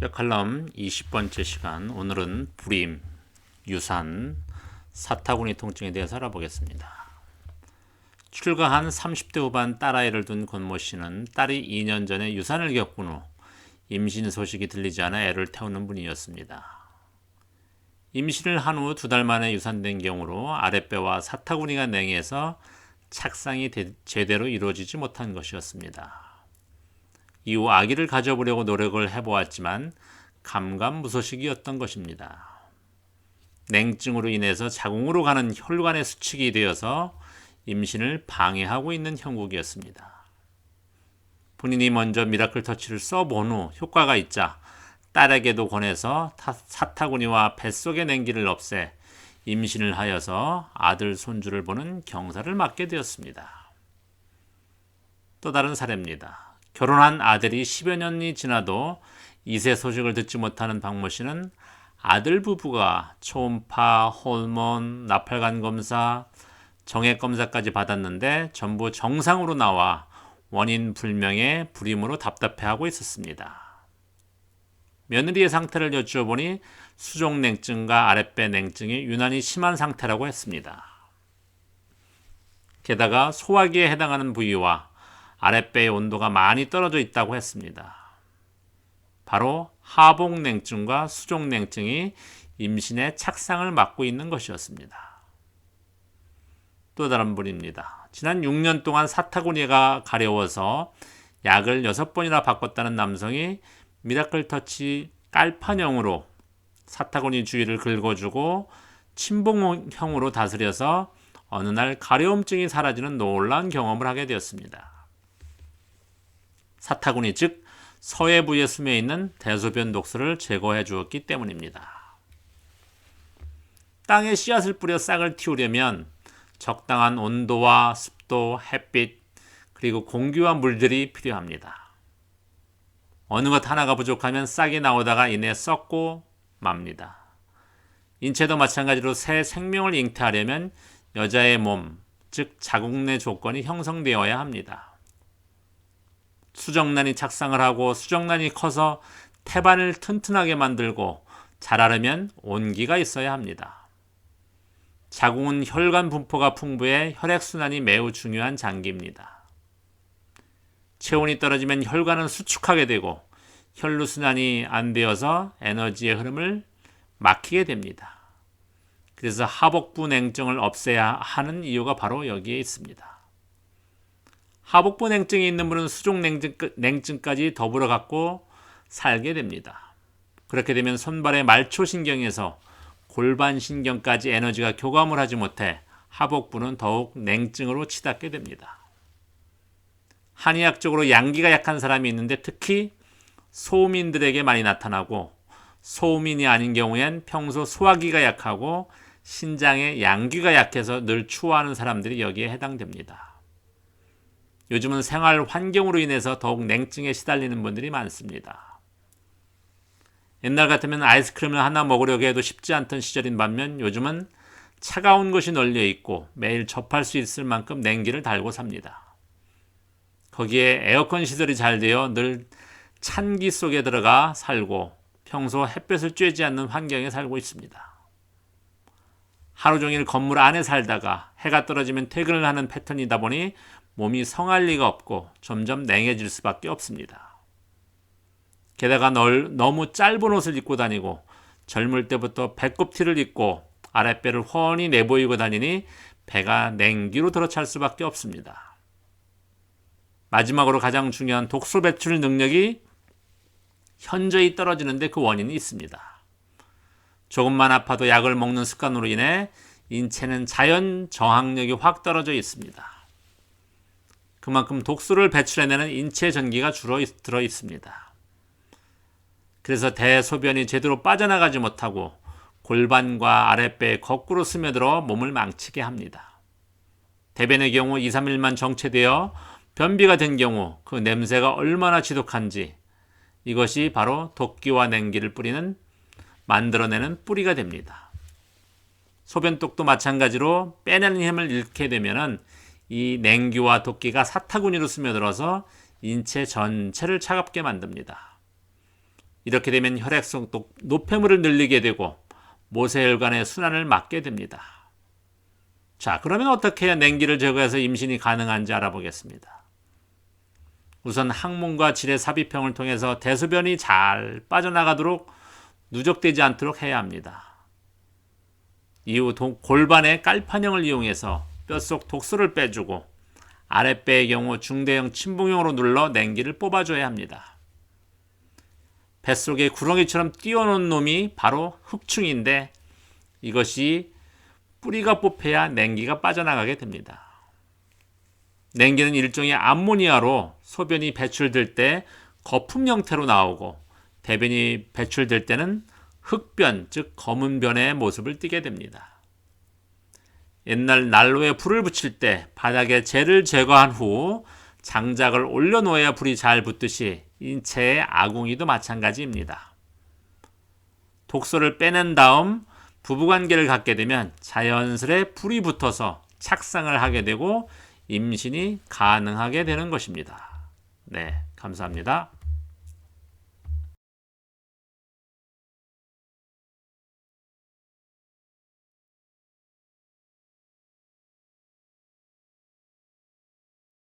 뼈칼럼 20번째 시간. 오늘은 불임, 유산, 사타구니 통증에 대해서 알아보겠습니다. 출가한 30대 후반 딸아이를 둔 권모 씨는 딸이 2년 전에 유산을 겪은 후 임신 소식이 들리지 않아 애를 태우는 분이었습니다. 임신을 한 후 2달 만에 유산된 경우로 아랫배와 사타구니가 냉해서 착상이 제대로 이루어지지 못한 것이었습니다. 이후 아기를 가져보려고 노력을 해보았지만 감감무소식이었던 것입니다. 냉증으로 인해서 자궁으로 가는 혈관의 수축이 되어서 임신을 방해하고 있는 형국이었습니다. 본인이 먼저 미라클 터치를 써본 후 효과가 있자 딸에게도 권해서 사타구니와 뱃속의 냉기를 없애 임신을 하여서 아들 손주를 보는 경사를 맞게 되었습니다. 또 다른 사례입니다. 결혼한 아들이 10여 년이 지나도 이세 소식을 듣지 못하는 박모 씨는 아들 부부가 초음파, 호르몬, 나팔관 검사, 정액 검사까지 받았는데 전부 정상으로 나와 원인 불명의 불임으로 답답해하고 있었습니다. 며느리의 상태를 여쭈어보니 수족냉증과 아랫배 냉증이 유난히 심한 상태라고 했습니다. 게다가 소화기에 해당하는 부위와 아랫배의 온도가 많이 떨어져 있다고 했습니다. 바로 하복냉증과 수족냉증이 임신의 착상을 막고 있는 것이었습니다. 또 다른 분입니다. 지난 6년 동안 사타구니가 가려워서 약을 6번이나 바꿨다는 남성이 미라클 터치 깔판형으로 사타구니 주위를 긁어주고 침봉형으로 다스려서 어느 날 가려움증이 사라지는 놀라운 경험을 하게 되었습니다. 사타구니 즉 서해 부위에 숨어 있는 대소변 독소를 제거해 주었기 때문입니다. 땅에 씨앗을 뿌려 싹을 틔우려면 적당한 온도와 습도, 햇빛, 그리고 공기와 물들이 필요합니다. 어느 것 하나가 부족하면 싹이 나오다가 이내 썩고 맙니다. 인체도 마찬가지로 새 생명을 잉태하려면 여자의 몸, 즉 자궁 내 조건이 형성되어야 합니다. 수정란이 착상을 하고 수정란이 커서 태반을 튼튼하게 만들고 자라려면 온기가 있어야 합니다. 자궁은 혈관 분포가 풍부해 혈액순환이 매우 중요한 장기입니다. 체온이 떨어지면 혈관은 수축하게 되고 혈루순환이 안 되어서 에너지의 흐름을 막히게 됩니다. 그래서 하복부 냉증을 없애야 하는 이유가 바로 여기에 있습니다. 하복부 냉증이 있는 분은 수족 냉증까지 더불어 갖고 살게 됩니다. 그렇게 되면 손발의 말초신경에서 골반신경까지 에너지가 교감을 하지 못해 하복부는 더욱 냉증으로 치닫게 됩니다. 한의학적으로 양기가 약한 사람이 있는데 특히 소음인들에게 많이 나타나고 소음인이 아닌 경우엔 평소 소화기가 약하고 신장에 양기가 약해서 늘 추워하는 사람들이 여기에 해당됩니다. 요즘은 생활 환경으로 인해서 더욱 냉증에 시달리는 분들이 많습니다. 옛날 같으면 아이스크림을 하나 먹으려고 해도 쉽지 않던 시절인 반면 요즘은 차가운 것이 널려 있고 매일 접할 수 있을 만큼 냉기를 달고 삽니다. 거기에 에어컨 시설이 잘 되어 늘 찬기 속에 들어가 살고 평소 햇볕을 쬐지 않는 환경에 살고 있습니다. 하루 종일 건물 안에 살다가 해가 떨어지면 퇴근을 하는 패턴이다 보니 몸이 성할 리가 없고 점점 냉해질 수밖에 없습니다. 게다가 너무 짧은 옷을 입고 다니고 젊을 때부터 배꼽티를 입고 아랫배를 훤히 내보이고 다니니 배가 냉기로 들어찰 수밖에 없습니다. 마지막으로 가장 중요한 독소 배출 능력이 현저히 떨어지는데 그 원인이 있습니다. 조금만 아파도 약을 먹는 습관으로 인해 인체는 자연 저항력이 확 떨어져 있습니다. 그만큼 독소를 배출해내는 인체 전기가 주로 들어 있습니다. 그래서 대소변이 제대로 빠져나가지 못하고 골반과 아랫배에 거꾸로 스며들어 몸을 망치게 합니다. 대변의 경우 2, 3일만 정체되어 변비가 된 경우 그 냄새가 얼마나 지독한지 이것이 바로 독기와 냉기를 만들어내는 뿌리가 됩니다. 소변독도 마찬가지로 빼내는 힘을 잃게 되면은 이 냉기와 독기가 사타구니로 스며들어서 인체 전체를 차갑게 만듭니다. 이렇게 되면 혈액성 노폐물을 늘리게 되고 모세혈관의 순환을 막게 됩니다. 자, 그러면 어떻게 해야 냉기를 제거해서 임신이 가능한지 알아보겠습니다. 우선 항문과 질의 삽입형을 통해서 대소변이 잘 빠져나가도록 누적되지 않도록 해야 합니다. 이후 골반의 깔판형을 이용해서 뼛속 독소를 빼주고 아랫배의 경우 중대형 침봉용으로 눌러 냉기를 뽑아줘야 합니다. 뱃속에 구렁이처럼 띄워놓은 놈이 바로 흑충인데 이것이 뿌리가 뽑혀야 냉기가 빠져나가게 됩니다. 냉기는 일종의 암모니아로 소변이 배출될 때 거품 형태로 나오고 대변이 배출될 때는 흑변, 즉 검은 변의 모습을 띠게 됩니다. 옛날 난로에 불을 붙일 때 바닥에 재를 제거한 후 장작을 올려놓아야 불이 잘 붙듯이 인체의 아궁이도 마찬가지입니다. 독소를 빼낸 다음 부부관계를 갖게 되면 자연스레 불이 붙어서 착상을 하게 되고 임신이 가능하게 되는 것입니다. 네, 감사합니다.